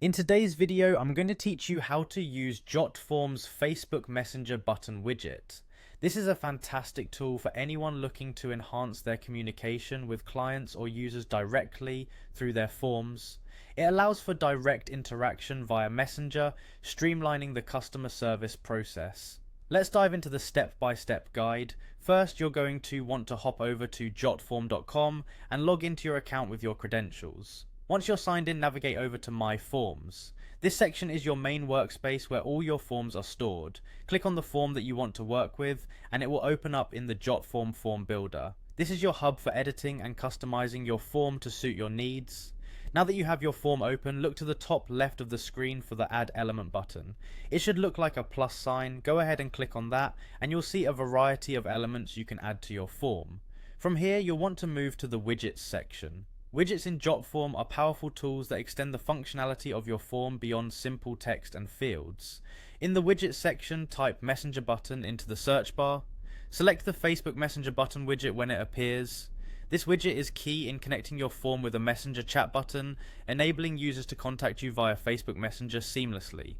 In today's video, I'm going to teach you how to use Jotform's Facebook Messenger button widget. This is a fantastic tool for anyone looking to enhance their communication with clients or users directly through their forms. It allows for direct interaction via Messenger, streamlining the customer service process. Let's dive into the step-by-step guide. First, you're going to want to hop over to jotform.com and log into your account with your credentials. Once you're signed in, navigate over to My Forms. This section is your main workspace where all your forms are stored. Click on the form that you want to work with and it will open up in the Jotform form builder. This is your hub for editing and customizing your form to suit your needs. Now that you have your form open, look to the top left of the screen for the Add Element button. It should look like a plus sign. Go ahead and click on that and you'll see a variety of elements you can add to your form. From here, you'll want to move to the Widgets section. Widgets in Jotform are powerful tools that extend the functionality of your form beyond simple text and fields. In the Widgets section, type Messenger button into the search bar. Select the Facebook Messenger button widget when it appears. This widget is key in connecting your form with a Messenger chat button, enabling users to contact you via Facebook Messenger seamlessly.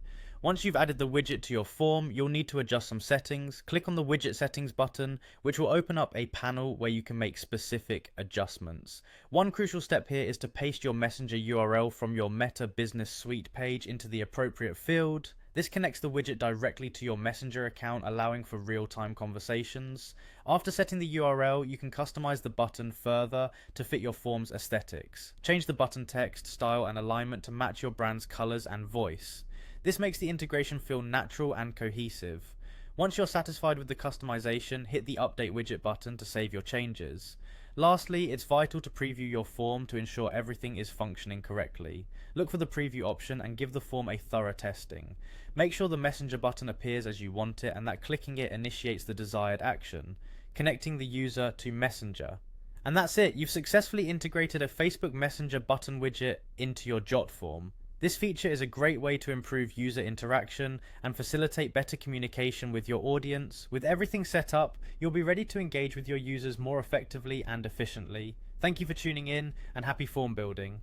Once you've added the widget to your form, you'll need to adjust some settings. Click on the Widget Settings button, which will open up a panel where you can make specific adjustments. One crucial step here is to paste your Messenger URL from your Meta Business Suite page into the appropriate field. This connects the widget directly to your Messenger account, allowing for real-time conversations. After setting the URL, you can customize the button further to fit your form's aesthetics. Change the button text, style, and alignment to match your brand's colors and voice. This makes the integration feel natural and cohesive. Once you're satisfied with the customization, hit the Update Widget button to save your changes. Lastly, it's vital to preview your form to ensure everything is functioning correctly. Look for the preview option and give the form a thorough testing. Make sure the Messenger button appears as you want it and that clicking it initiates the desired action, connecting the user to Messenger. And that's it, you've successfully integrated a Facebook Messenger button widget into your Jotform. This feature is a great way to improve user interaction and facilitate better communication with your audience. With everything set up, you'll be ready to engage with your users more effectively and efficiently. Thank you for tuning in and happy form building.